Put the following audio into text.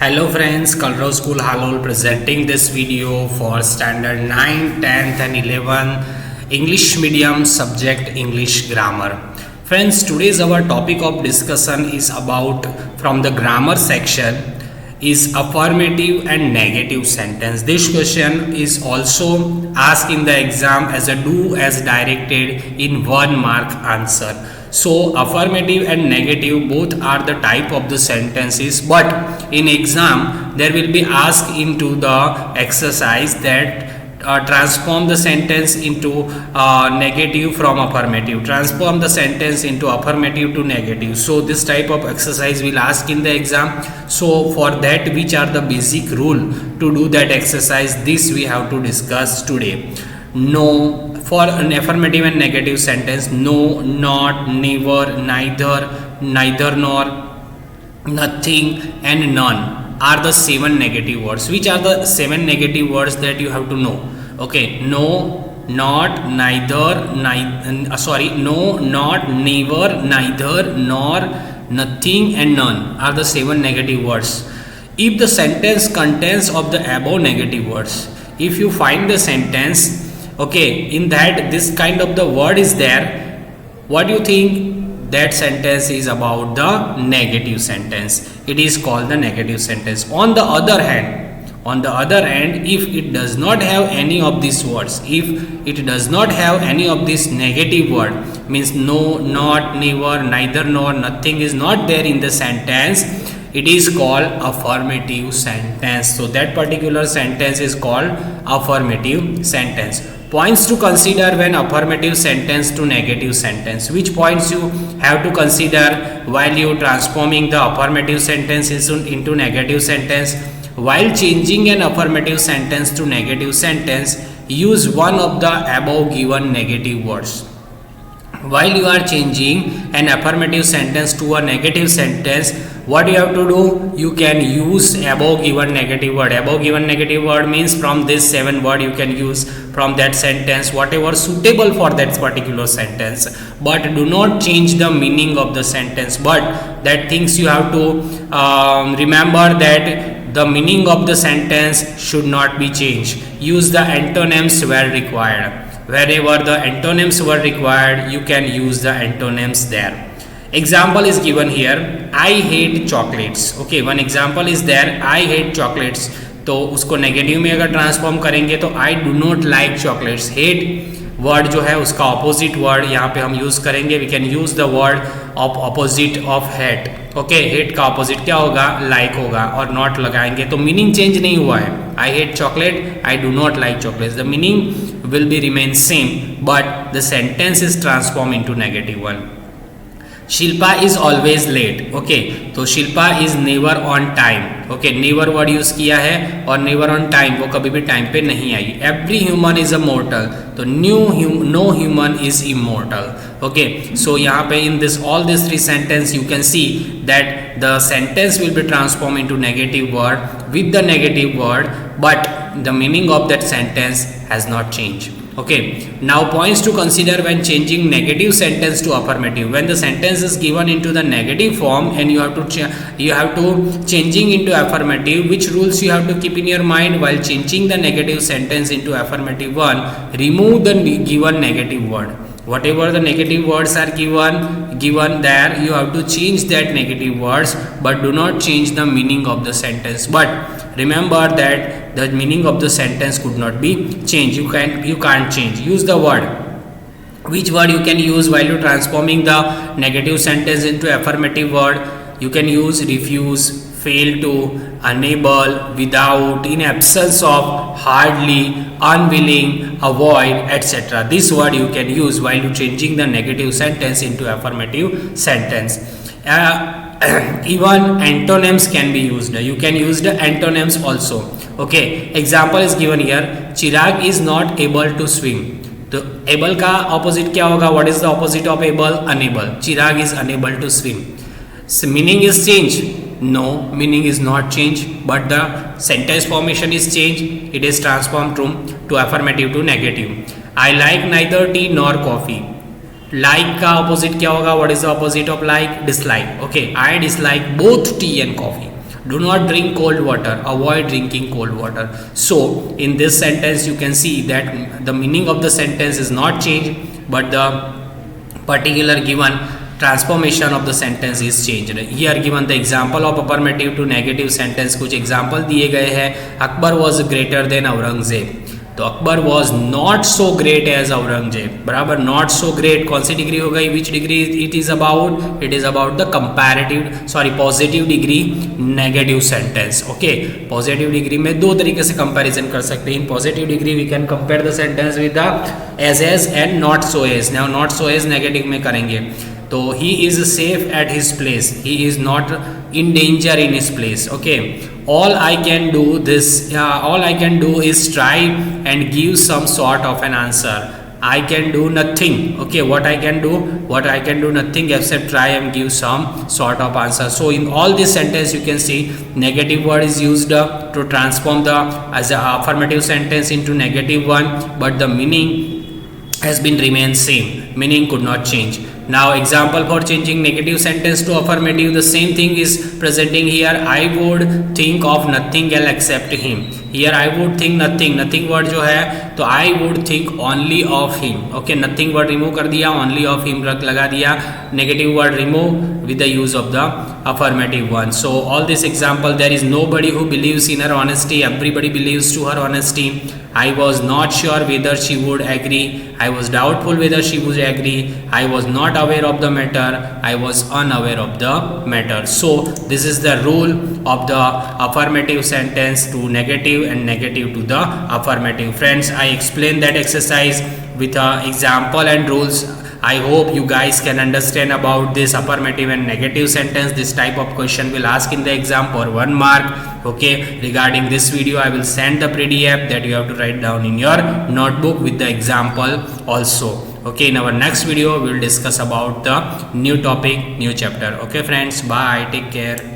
Hello friends, Kalro School Halol presenting this video for standard 9, 10th and 11 English medium subject English grammar. Friends, today's our topic of discussion is about from the grammar section is affirmative and negative sentence. This question is also asked in the exam as a do as directed in 1 mark answer. So affirmative and negative both are the type of the sentences, but in exam there will be asked into the exercise that transform the sentence into negative from affirmative, transform the sentence into affirmative to negative. So this type of exercise will ask in the exam. So for that, which are the basic rule to do that exercise, this we have to discuss today. No, for an affirmative and negative sentence, no, not, never, neither nor, nothing and none are the 7 negative words. Which are the 7 negative words that you have to know? Okay, no, not, neither, no, not, never, neither, nor, nothing and none are the 7 negative words. If the sentence contains of the above negative words, if you find the sentence, okay, in that this kind of the word is there, what do you think? That sentence is about the negative sentence. It is called the negative sentence. On the other hand, if it does not have any of these words, if it does not have any of this negative word, means no, not, never, neither, nor, nothing is not there in the sentence, it is called affirmative sentence. So that particular sentence is called affirmative sentence. Points to consider when affirmative sentence to negative sentence. Which points you have to consider while you transforming the affirmative sentence into negative sentence? While changing an affirmative sentence to negative sentence, use one of the above given negative words. While you are changing an affirmative sentence to a negative sentence, what you have to do? You can use above given negative word. Above given negative word means from this 7 word you can use from that sentence whatever suitable for that particular sentence, but do not change the meaning of the sentence. But that things you have to remember that the meaning of the sentence should not be changed. Use the antonyms where required. Wherever the antonyms were required, you can use the antonyms there. Example is given here, I hate chocolates. Okay, one example is there, I hate chocolates. तो उसको negative में अगर transform करेंगे तो I do not like chocolates. Hate word जो है उसका opposite word यहाँ पे हम यूज करेंगे. We can use the word of opposite of hate. Okay, hate का ऑपोजिट क्या होगा? लाइक होगा. और नॉट लगाएंगे तो मीनिंग चेंज नहीं हुआ है. I hate chocolate, I do not like chocolates. The meaning will be remain same, but the sentence is transformed into negative one. Shilpa is always late. Okay, तो Shilpa is never on time. Okay, never word use किया है और never on time, वो कभी भी time पे नहीं आई. Every human is a mortal, तो no human is immortal. Okay, so यहाँ पे in this all these 3 sentence you can see that the sentence will be transformed into negative word with the negative word, but the meaning of that sentence has not changed. Okay, now points to consider when changing negative sentence to affirmative. When the sentence is given into the negative form and you have to changing into affirmative, which rules you have to keep in your mind while changing the negative sentence into affirmative one? Remove the given negative word. Whatever the negative words are given there, you have to change that negative words, but do not change the meaning of the sentence. But remember that the meaning of the sentence could not be changed. You can't change. Use the word. Which word you can use while you transforming the negative sentence into affirmative word? You can use refuse, fail to, unable, without, in absence of, hardly, unwilling, avoid, etc. This word you can use while you changing the negative sentence into affirmative sentence. Even antonyms can be used. You can use the antonyms also. Okay, example is given here, Chirag is not able to swim. तो able का opposite क्या होगा? What is the opposite of able? Unable. Chirag is unable to swim. So meaning is changed? No, meaning is not changed, but the sentence formation is changed. It is transformed to affirmative to negative. I like neither tea nor coffee. Like का opposite क्या होगा? What is the opposite of like? Dislike. Okay, I dislike both tea and coffee. do not drink cold water, avoid drinking cold water. So in this sentence you can see that the meaning of the sentence is not changed, but the particular given transformation of the sentence is changed. Here given the example of affirmative to negative sentence, कुछ example दिए गए हैं. Akbar was greater than Aurangzeb. तो Akbar was not so great as Aurangzeb. बराबर, not so great कौन सी degree हो गई, which degree it is about, it is about the comparative positive degree negative sentence. Okay, positive degree में दो तरीके से कंपैरिजन कर सकते हैं. In positive degree we can compare the sentence with the as and not so as. Now not so as negative में करेंगे तो he is safe at his place, he is not in danger in his place. Okay, all I can do is try and give some sort of an answer. I can do nothing. Okay, what I can do nothing except try and give some sort of answer. So in all this sentence you can see negative word is used to transform the as a affirmative sentence into negative one, but the meaning has been remained same, meaning could not change. Now example for changing negative sentence to affirmative, the same thing is presenting here. I would think of nothing else except him. Here I would think nothing word जो है तो I would think only of him. Okay, nothing word remove कर दिया, only of him लगा दिया, negative word remove with the use of the affirmative one. So all this example, there is nobody who believes in her honesty, everybody believes to her honesty. I was not sure whether she would agree, I was doubtful whether she would agree, I was not aware of the matter, I was unaware of the matter. So this is the rule of the affirmative sentence to negative and negative to the affirmative. Friends, I explained that exercise with an example and rules. I hope you guys can understand about this affirmative and negative sentence. This type of question will ask in the exam for 1 mark. Okay, regarding this video I will send the PDF that you have to write down in your notebook with the example also. Okay, in our next video we will discuss about the new topic, new chapter. Okay friends, bye, take care.